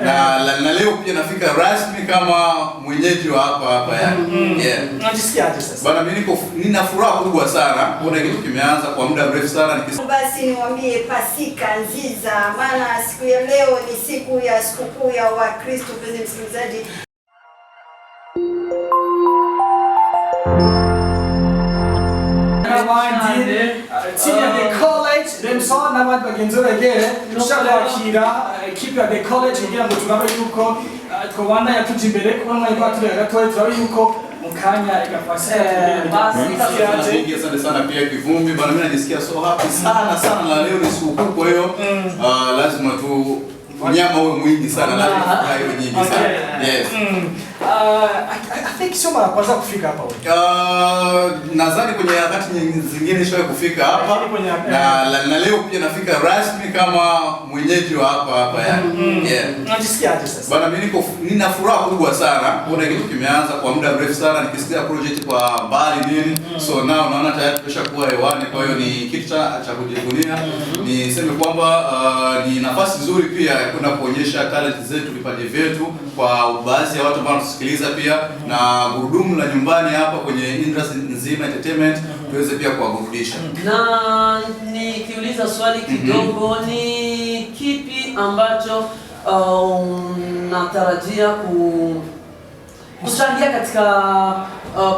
Na leo pia nafika rasmi kama mwenyeji wa hapa yani. Unajisikiaje sasa? Bana mimi nina furaha kubwa sana. Kuna kitu kimeanza kwa muda mrefu sana basi niwaambie pasika nziza, maana siku ya leo ni siku ya sikukuu ya Wakristo. Mpenzi msikilizaji, team ya the college Remso n'abandi bagenzi bagere tushakira equipe ya the college kugira ngo turabe yuko twabana yatuje imbere kuba mwayiko turega gatoya turabe yuko mukanya igafasha basi asante sana pia kivumbi bana, mimi najisikia so happy sana na leo ni sikukuu, kwa hiyo lazima tu nyama uwe mwingi sana, lazima hayo nyingi sana. Yes. I think sio mara kwanza kufika hapa wewe. Nadhani kwenye wakati zingine nishawahi kufika hapa na leo pia nafika rasmi kama mwenyeji wa hapa yani. Unajisikiaje sasa? Bana mimi nina furaha kubwa sana. Kuna kitu kimeanza kwa muda mrefu sana nikisikia project kwa mbali nini. So now naona tayari tumeshakuwa hewani, kwa hiyo ni kitu cha kujivunia. Niseme kwamba ni nafasi nzuri pia kwenda kuonyesha talent zetu, vipaji vyetu kwa baadhi ya watu ambao tusikiliza pia, na gurudumu la nyumbani hapa kwenye industry nzima entertainment tuweze pia kuwaburudisha. Na nikiuliza swali kidogo, ni kipi ambacho natarajia kuchangia katika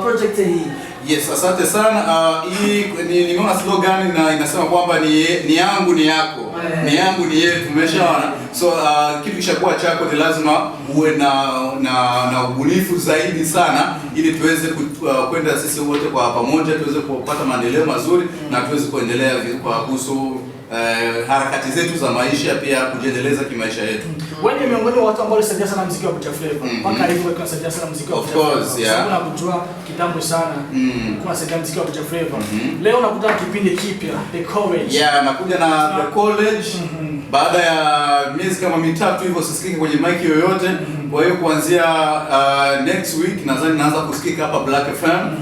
project hii? Yes, asante sana. Hii nimeona slogan na inasema kwamba ni yangu ni yako, ni yangu ni yetu, umeshaona. So kitu kishakuwa chako ni lazima uwe na ubunifu zaidi sana, ili tuweze kwenda sisi wote kwa pamoja, tuweze kupata maendeleo mazuri na tuweze kuendelea kwa kuhusu harakati zetu za maisha, pia kujiendeleza kimaisha yetu. Wewe ni miongoni mwa watu ambao walisaidia sana muziki wa Buja Flavor. Mpaka hivi wewe unasaidia sana muziki wa Buja Flavor. Of course, yeah. Kuna kujua kitambo sana. Kuna saidia muziki wa Buja Flavor. Leo unakuta kipindi kipya, The College. Yeah, nakuja na The College. Baada ya miezi kama mitatu hivyo sisikiki kwenye mic yoyote. Kwa hiyo kuanzia next week nadhani naanza kusikika hapa Black FM.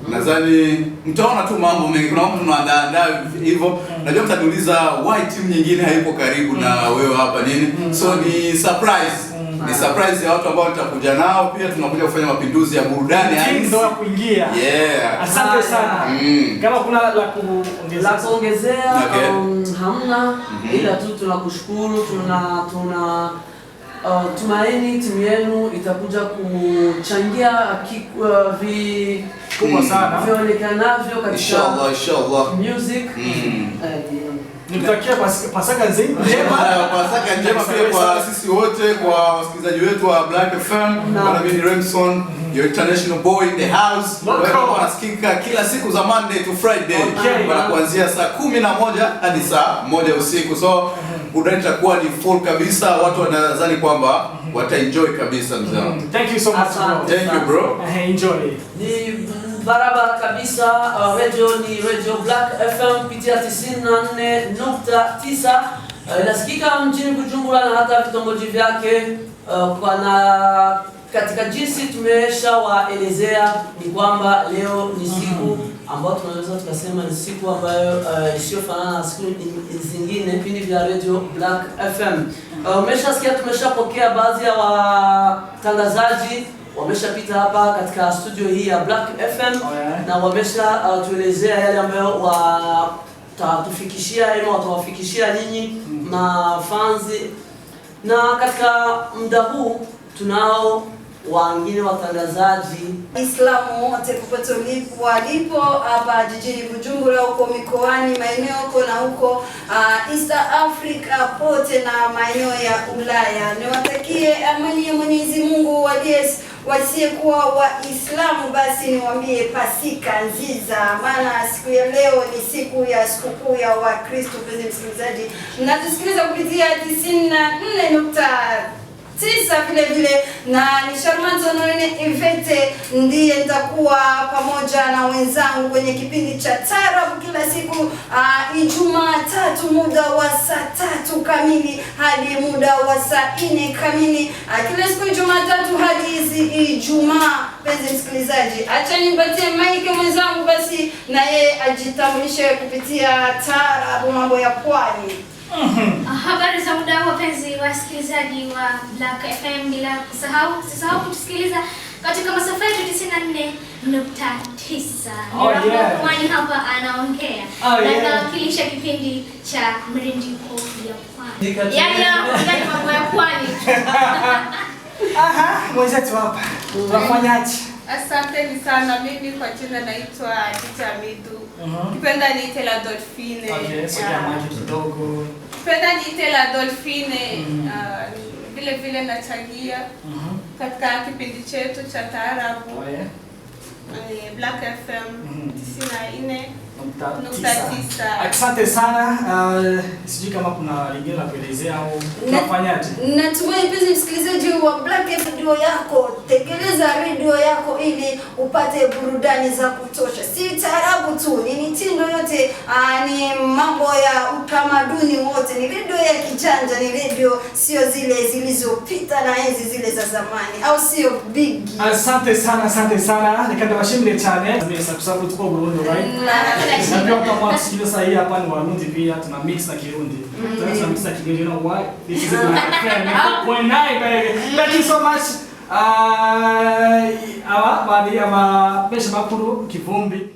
Nadhani mtaona tu mambo mengi, kuna mambo tunaandaa hivyo. Najua mtaniuliza why timu nyingine haipo karibu na wewe hapa nini. So ni surprise. Ni surprise ya watu ambao tutakuja nao, pia tunakuja kufanya mapinduzi ya burudani yani ndio kuingia. Yeah. Asante sana. Kama kuna la kuongezea hamna, ila tu tunakushukuru, tumaini timu yenu itakuja kuchangia kubwa sana vionekanavyo katika inshallah music. Nikutakia pasaka njema. Pasaka njema pia kwa sisi wote, kwa wasikilizaji wetu wa Black FM. Bwana mimi Remson, your international boy in the house. Wewe unasikika kila siku za Monday to Friday. Bwana kuanzia saa 11 hadi saa 1 usiku. So burudani itakuwa ni full kabisa. Watu wanadhani kwamba wataenjoy kabisa mzee. Thank you so much bro. Thank you bro. Enjoy. Ni barabara kabisa. Radio ni Radio Black FM kupitia 94.9. Inasikika mjini Bujumbura na hata vitongoji vyake. Katika jinsi tumeshawaelezea ni kwamba leo ni siku ambayo tunaweza tukasema ni siku ambayo isiyofanana na siku zingine vipindi vya Radio Black FM. Umeshasikia tumeshapokea baadhi ya watangazaji wameshapita hapa katika studio hii ya Black FM na tuelezea yale ambayo watatufikishia ama watawafikishia nyinyi mafanzi, na katika muda huu tunao wengine watangazaji Islamu wote popote walipo hapa jijini Bujumbura, huko mikoani, maeneo huko na huko East Africa pote na maeneo ya Ulaya. Niwatakie amani ya Mwenyezi Mungu wasiyekuwa Waislamu. Basi niwaambie pasika nziza, maana siku ya leo ni siku ya sikukuu ya Wakristo. Mpenzi msikilizaji, mnatusikiliza kupitia 94.9 vile na ni Sharmanzo Noene Ivete ndiye nitakuwa pamoja na wenzangu kwenye kipindi cha Taarabu kila siku Ijumaa tatu muda wa saa 3 kamili hadi muda wa saa 4 kamili kila siku Ijumaa tatu hadi Ijumaa. Penzi msikilizaji, acha nipatie mic mwenzangu basi na yeye ajitambulishe kupitia Taarabu mambo ya pwani. Habari za muda wapenzi wasikilizaji wa Black FM, bila kusahau kutusikiliza katika masafa yetu 94.9. Mwani hapa anaongea na nawakilisha kipindi cha mrindiko ya pwani. Yaani mambo ya pwani. Mwenzetu hapa. Tunafanyaje? Asante sana, mimi kwa jina naitwa Midu. Kipenda niite la Dolphine. Okay, sogea maji kidogo. Kipenda niite la Dolphine. Vile nachangia katika kipindi chetu cha taarabu. Black FM 94.9. Asante sana. Sijui kama kuna lingine la kuelezea au tunafanyaje? Natumai mpenzi msikilizaji wa Black FM radio yako, tekeleza radio yako ili upate burudani za kutosha. Si taarabu tu, ni mitindo yote, ni mambo ya utamaduni wote. Ni radio ya kijanja, ni radio sio zile zilizopita na enzi zile za zamani, au sio big? Asante sana. Nikanda washimile chane. Sababu tuko Burundi, right? Na pia kama tusikiliza hii hapa ni Warundi pia tuna mix na Kirundi. Tuna mix na Kiganiro, you know why? This is a Black FM. When I baby. Thank you so much. Baadhi ya mabesha makuru kivumbi.